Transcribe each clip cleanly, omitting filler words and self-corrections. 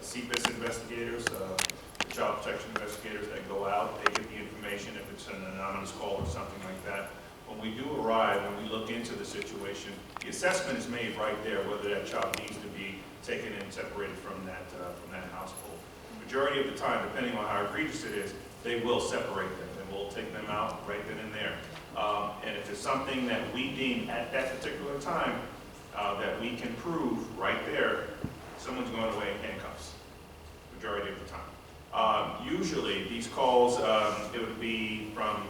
CPS investigators, the child protection investigators that go out. They get the information if it's an anonymous call or something like that. When we do arrive and we look into the situation, the assessment is made right there whether that child needs to be taken and separated from that household. The majority of the time, depending on how egregious it is, they will separate them and we'll take them out right then and there. And if it's something that we deem at that particular time that we can prove right there, someone's going away in handcuffs, majority of the time. Usually these calls, it would be from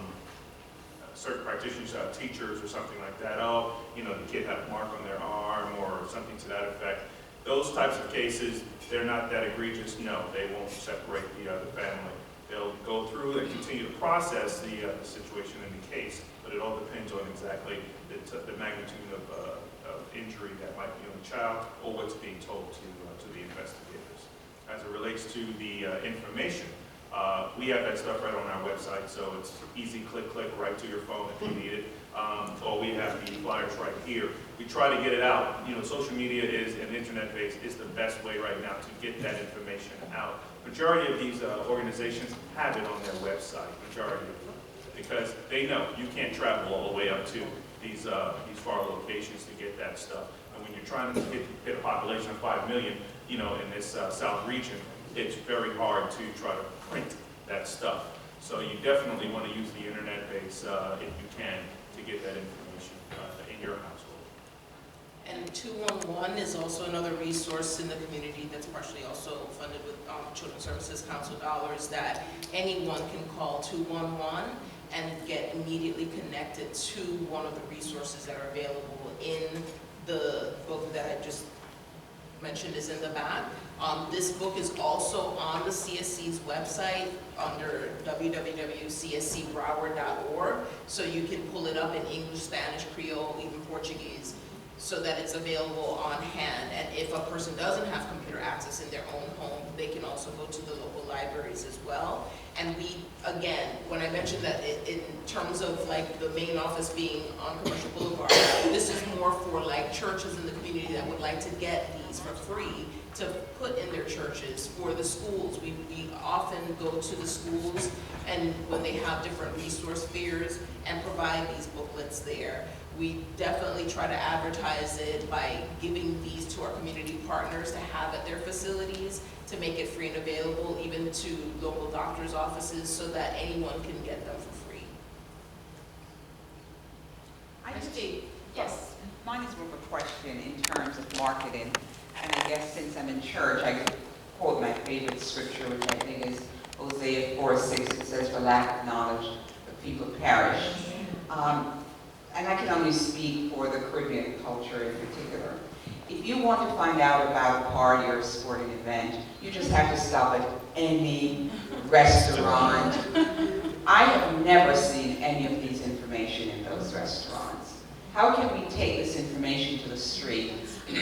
certain practitioners, teachers or something like that. Oh, you know, the kid had a mark on their arm or something to that effect. Those types of cases, they're not that egregious. No, they won't separate the family. They'll go through and continue to process the situation in the case, but it all depends on exactly the magnitude of injury that might be on the child or what's being told to the investigators. As it relates to the information, we have that stuff right on our website, so it's easy, click right to your phone if you need it. Or we have the flyers right here. We try to get it out. You know, social media is, and internet-based is the best way right now to get that information out. Majority of these organizations have it on their website, majority of them, because they know you can't travel all the way up to these far locations to get that stuff. And when you're trying to hit a population of 5 million, you know, in this South region, it's very hard to try to print that stuff. So you definitely want to use the internet base if you can to get that information in your household. And 211 is also another resource in the community that's partially also funded with Children's Services Council dollars that anyone can call 211 and get immediately connected to one of the resources that are available in the book that I just mentioned is in the back. This book is also on the CSC's website under www.cscbroward.org, so you can pull it up in English, Spanish, Creole, even Portuguese, so that it's available on hand. And if a person doesn't have computer access in their own home, they can also go to the local libraries as well. And we, again, when I mentioned that in terms of like the main office being on Commercial Boulevard, this is more for like churches in the community that would like to get these for free to put in their churches. For the schools, we often go to the schools and when they have different resource fairs and provide these booklets there. We definitely try to advertise it by giving these to our community partners to have at their facilities, to make it free and available even to local doctors' offices so that anyone can get them for free. Yes. Mine is more of a question in terms of marketing. And I guess since I'm in church, I could quote my favorite scripture, which I think is Hosea 4:6. It says, "For lack of knowledge, the people perish." And I can only speak for the Caribbean culture in particular. If you want to find out about a party or a sporting event, you just have to stop at any restaurant. I have never seen any of these information in those restaurants. How can we take this information to the street?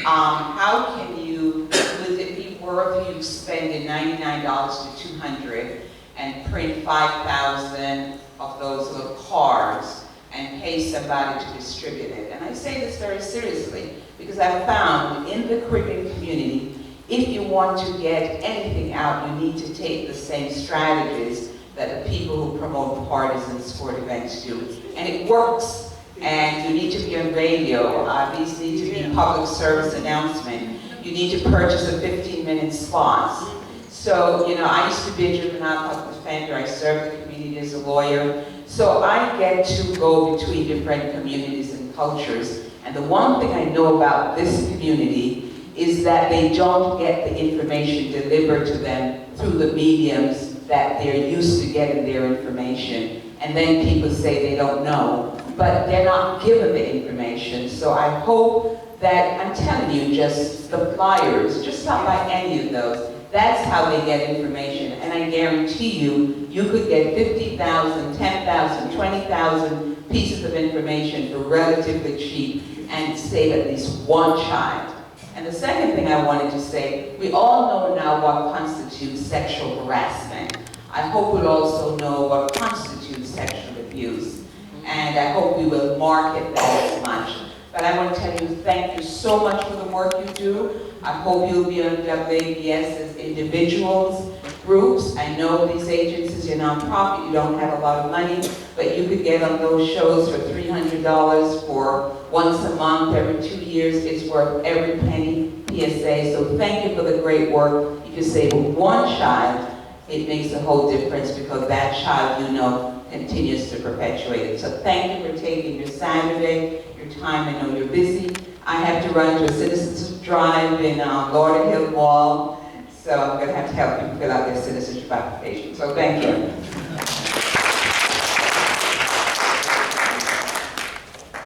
How can you, would it be worth you spending $99 to $200 and print 5,000 of those little cards and pay somebody to distribute it? And I say this very seriously because I've found in the Caribbean community, if you want to get anything out, you need to take the same strategies that the people who promote parties and sport events do. And it works. And you need to be on radio. These need to be public service announcement. You need to purchase a 15-minute spot. So, you know, I used to be a juvenile public defender. I served the community as a lawyer. So I get to go between different communities and cultures. And the one thing I know about this community is that they don't get the information delivered to them through the mediums that they're used to getting their information. And then people say they don't know, but they're not given the information. So I hope that, I'm telling you, just the flyers, just stop by any of those. That's how they get information. And I guarantee you, you could get 50,000, 10,000, 20,000 pieces of information for relatively cheap and save at least one child. And the second thing I wanted to say, we all know now what constitutes sexual harassment. I hope we'll also know what constitutes sexual abuse. And I hope we will market that as much. But I want to tell you, thank you so much for the work you do. I hope you'll be on WABS as individuals, groups. I know these agencies, you're nonprofit, you don't have a lot of money, but you could get on those shows for $300 for once a month, every 2 years. It's worth every penny, PSA. So thank you for the great work. You can say with one child, it makes a whole difference because that child, you know, continues to perpetuate it. So thank you for taking your Saturday, your time. I know you're busy. I have to run to a citizens drive in Lauderhill Mall, so I'm going to have to help people fill out their citizenship application. So thank you.